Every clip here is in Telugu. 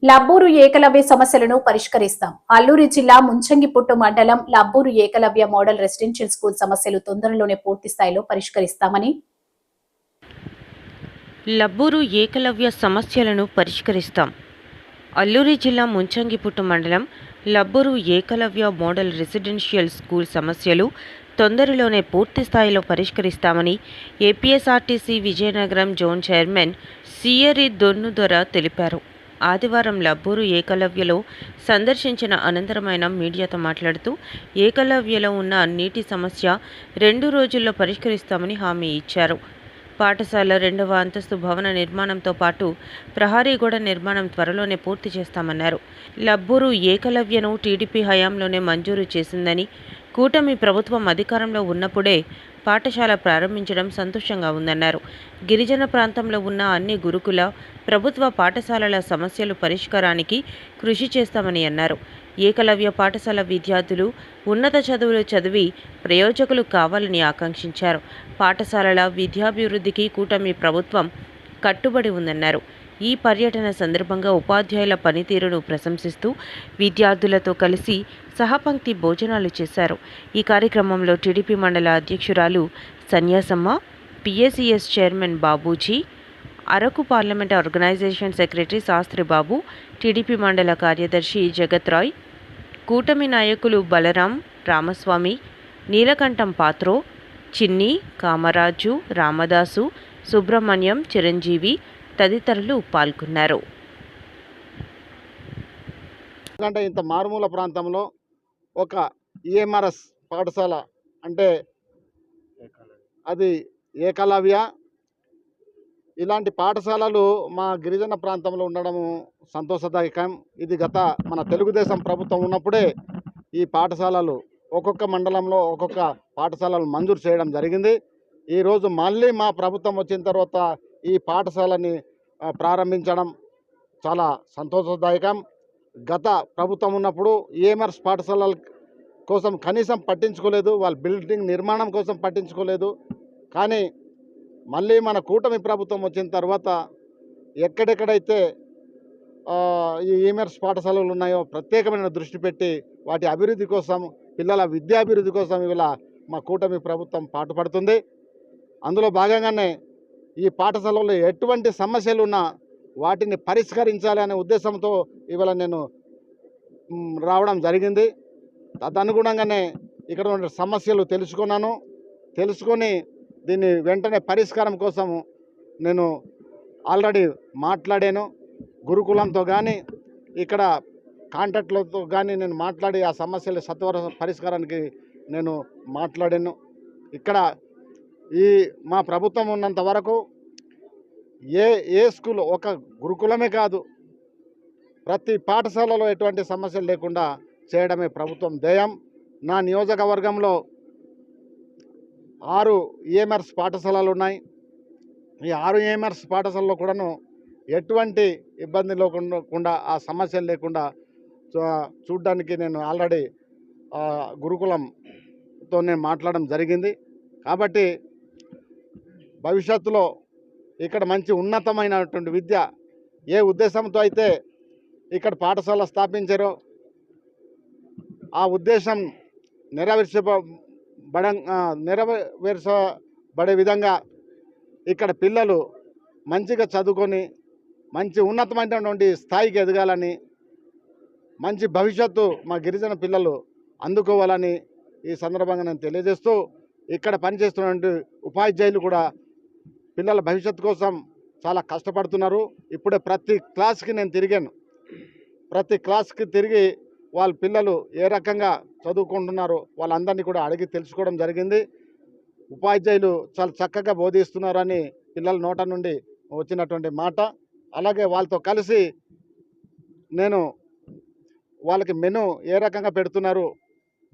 లబ్బూరు ఏకలవ్య సమస్యలను పరిష్కరిస్తాం. అల్లూరి జిల్లా ముంచంగిపుట్టు మండలం Labburu Ekalavya model residential school సమస్యలు తొందరలోనే పూర్తి స్థాయిలో పరిష్కరిస్తామని లబ్బూరు ఏకలవ్య సమస్యలను పరిష్కరిస్తాం. అల్లూరి జిల్లా ముంచంగిపుట్టు మండలం Labburu Ekalavya model residential school సమస్యలు తొందరలోనే పూర్తి స్థాయిలో పరిష్కరిస్తామని APSRTC Vizianagaram zone chairman Siyari Donnudora తెలిపారు. ఆదివారం లబ్బూరు ఏకలవ్యలో సందర్శించిన అనంతరమైన మీడియాతో మాట్లాడుతూ ఏకలవ్యలో ఉన్న నీటి సమస్య 2 రోజుల్లో పరిష్కరిస్తామని హామీ ఇచ్చారు. పాఠశాల 2వ అంతస్తు భవన నిర్మాణంతో పాటు ప్రహరీ గోడ నిర్మాణం త్వరలోనే పూర్తి చేస్తామన్నారు. లబ్బూరు ఏకలవ్యను టీడీపీ హయాంలోనే మంజూరు చేసిందని, కూటమి ప్రభుత్వం అధికారంలో ఉన్నప్పుడే పాఠశాల ప్రారంభించడం సంతోషంగా ఉందన్నారు. గిరిజన ప్రాంతంలో ఉన్న అన్ని గురుకుల ప్రభుత్వ పాఠశాలల సమస్యలు పరిష్కారానికి కృషి చేస్తామని అన్నారు. ఏకలవ్య పాఠశాల విద్యార్థులు ఉన్నత చదువులు చదివి ప్రయోజకులు కావాలని ఆకాంక్షించారు. పాఠశాలల విద్యాభివృద్ధికి కూటమి ప్రభుత్వం కట్టుబడి ఉందన్నారు. ఈ పర్యటన సందర్భంగా ఉపాధ్యాయుల పనితీరును ప్రశంసిస్తూ విద్యార్థులతో కలిసి సహపంక్తి భోజనాలు చేశారు. ఈ కార్యక్రమంలో టీడీపీ మండల అధ్యక్షురాలు Sanyasamma, PACS chairman Babuji, Araku parliament organisation secretary Sastribabu, TDP మండల కార్యదర్శి జగత్ రాయ్, కూటమి నాయకులు బలరాం, రామస్వామి, నీలకంఠం పాత్రో, చిన్ని, కామరాజు, రామదాసు, సుబ్రహ్మణ్యం, చిరంజీవి తదితరులు పాల్గొన్నారు. ఎందుకంటే ఇంత మారుమూల ప్రాంతంలో ఒక ఈఎంఆర్ఎస్ పాఠశాల అంటే అది ఏకలవ్య, ఇలాంటి పాఠశాలలు మా గిరిజన ప్రాంతంలో ఉండడము సంతోషదాయకం. ఇది గత మన తెలుగుదేశం ప్రభుత్వం ఉన్నప్పుడే ఈ పాఠశాలలు ఒక్కొక్క మండలంలో ఒక్కొక్క పాఠశాలలు మంజూరు చేయడం జరిగింది. ఈరోజు మళ్ళీ మా ప్రభుత్వం వచ్చిన తర్వాత ఈ పాఠశాలని ప్రారంభించడం చాలా సంతోషదాయకం. గత ప్రభుత్వం ఉన్నప్పుడు ఈఎంఆర్ఎస్ పాఠశాలల కోసం కనీసం పట్టించుకోలేదు, వాళ్ళ బిల్డింగ్ నిర్మాణం కోసం పట్టించుకోలేదు. కానీ మళ్ళీ మన కూటమి ప్రభుత్వం వచ్చిన తర్వాత ఎక్కడెక్కడైతే ఈ ఈఎంఆర్ఎస్ పాఠశాలలు ఉన్నాయో ప్రత్యేకమైన దృష్టి పెట్టి వాటి అభివృద్ధి కోసం, పిల్లల విద్యాభివృద్ధి కోసం ఇవాళ మా కూటమి ప్రభుత్వం పాటుపడుతుంది. అందులో భాగంగానే ఈ పాఠశాలలో ఎటువంటి సమస్యలు ఉన్నా వాటిని పరిష్కరించాలి అనే ఉద్దేశంతో ఇవాళ నేను రావడం జరిగింది. తదనుగుణంగానే ఇక్కడ ఉన్న సమస్యలు తెలుసుకొని దీన్ని వెంటనే పరిష్కారం కోసం నేను ఆల్రెడీ మాట్లాడాను. గురుకులంతో కానీ ఇక్కడ కాంట్రాక్టులతో కానీ నేను మాట్లాడి ఆ సమస్యల సత్వర పరిష్కారానికి నేను మాట్లాడాను. ఇక్కడ ఈ మా ప్రభుత్వం ఉన్నంత వరకు ఏ స్కూల్, ఒక గురుకులమే కాదు, ప్రతి పాఠశాలలో ఎటువంటి సమస్యలు లేకుండా చేయడమే ప్రభుత్వం ధ్యేయం. నా నియోజకవర్గంలో 6 ఈఎంఆర్ఎస్ పాఠశాలలు ఉన్నాయి. ఈ 6 ఈఎంఆర్ఎస్ పాఠశాలలో కూడాను ఎటువంటి ఇబ్బంది లేకుండా, ఆ సమస్యలు లేకుండా చూడడానికి నేను ఆల్రెడీ గురుకులంతో నేను మాట్లాడడం జరిగింది. కాబట్టి భవిష్యత్తులో ఇక్కడ మంచి ఉన్నతమైనటువంటి విద్య, ఏ ఉద్దేశంతో అయితే ఇక్కడ పాఠశాల స్థాపించారో ఆ ఉద్దేశం నెరవేర్చబడే విధంగా ఇక్కడ పిల్లలు మంచిగా చదువుకొని మంచి ఉన్నతమైనటువంటి స్థాయికి ఎదగాలని, మంచి భవిష్యత్తు మా గిరిజన పిల్లలు అందుకోవాలని ఈ సందర్భంగా నేను తెలియజేస్తూ, ఇక్కడ పనిచేస్తున్నటువంటి ఉపాధ్యాయులు కూడా పిల్లల భవిష్యత్తు కోసం చాలా కష్టపడుతున్నారు. ఇప్పుడే ప్రతి క్లాస్కి నేను తిరిగాను. ప్రతి క్లాస్కి తిరిగి వాళ్ళ పిల్లలు ఏ రకంగా చదువుకుంటున్నారో వాళ్ళందరినీ కూడా అడిగి తెలుసుకోవడం జరిగింది. ఉపాధ్యాయులు చాలా చక్కగా బోధిస్తున్నారని పిల్లల నోట నుండి వచ్చినటువంటి మాట. అలాగే వాళ్ళతో కలిసి నేను వాళ్ళకి మెను ఏ రకంగా పెడుతున్నారు,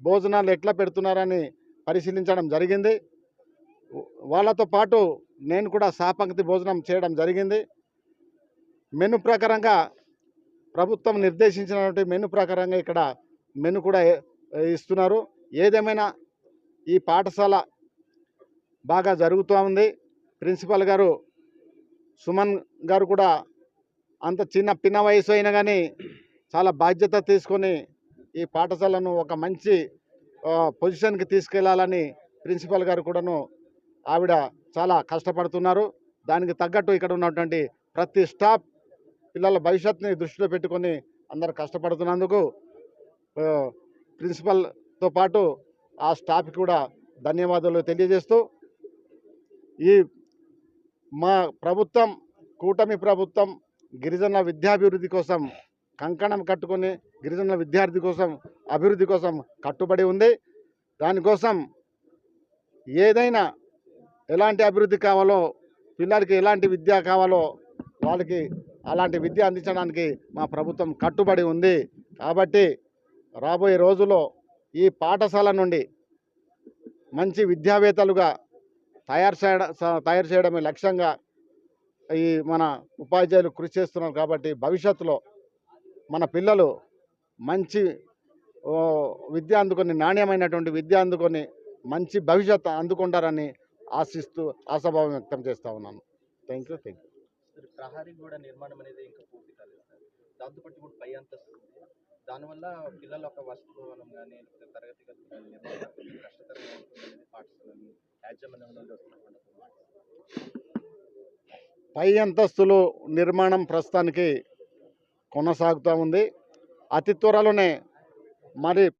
భోజనాలు ఎట్లా పెడుతున్నారని పరిశీలించడం జరిగింది. వాళ్ళతో పాటు నేను కూడా సహపంక్తి భోజనం చేయడం జరిగింది. మెను ప్రకారంగా ప్రభుత్వం నిర్దేశించినటువంటి మెను ప్రకారంగా ఇక్కడ మెను కూడా ఇస్తున్నారు. ఏదేమైనా ఈ పాఠశాల బాగా జరుగుతూ ఉంది. ప్రిన్సిపల్ గారు సుమన్ గారు కూడా అంత పిన్న వయసు అయినా కానీ చాలా బాధ్యత తీసుకొని ఈ పాఠశాలను ఒక మంచి పొజిషన్కి తీసుకెళ్లాలని ప్రిన్సిపల్ గారు కూడాను ఆవిడ చాలా కష్టపడుతున్నారు. దానికి తగ్గట్టు ఇక్కడ ఉన్నటువంటి ప్రతి స్టాఫ్ పిల్లల భవిష్యత్తుని దృష్టిలో పెట్టుకొని అందరు కష్టపడుతున్నందుకు ప్రిన్సిపల్తో పాటు ఆ స్టాఫ్కి కూడా ధన్యవాదాలు తెలియజేస్తూ, ఈ మా ప్రభుత్వం కూటమి ప్రభుత్వం గిరిజనుల విద్యాభివృద్ధి కోసం కంకణం కట్టుకొని గిరిజనుల విద్యార్థి కోసం అభివృద్ధి కోసం కట్టుబడి ఉంది. దానికోసం ఏదైనా ఎలాంటి అభివృద్ధి కావాలో, పిల్లలకి ఎలాంటి విద్య కావాలో వాళ్ళకి అలాంటి విద్య అందించడానికి మా ప్రభుత్వం కట్టుబడి ఉంది. కాబట్టి రాబోయే రోజుల్లో ఈ పాఠశాల నుండి మంచి విద్యావేత్తలుగా తయారు చేయడమే లక్ష్యంగా ఈ మన ఉపాధ్యాయులు కృషి చేస్తున్నారు. కాబట్టి భవిష్యత్తులో మన పిల్లలు మంచి విద్య అందుకొని, నాణ్యమైనటువంటి విద్య అందుకొని మంచి భవిష్యత్తు అందుకుంటారని ఆశిస్తూ ఆశాభావం వ్యక్తం చేస్తూ ఉన్నాను. Thank you. ప్రహరీ గోడ నిర్మాణం అనేది ఇంకా పూర్తి కాలేదు సార్. దాంతోపాటు ఇప్పుడు పై అంతస్తు ఉంది. దానివల్ల పిల్లల యొక్క వసతి భవనం కానీ తరగతి గదులు కానీ నిర్మాణం కష్టతరంగా ఉంటుందనేది పాఠశాలని యాజమాన్యం నుండి వస్తున్నటువంటి మాట. పై అంతస్తులు నిర్మాణం ప్రస్తుతానికి కొనసాగుతూ ఉంది. అతి త్వరలోనే మరి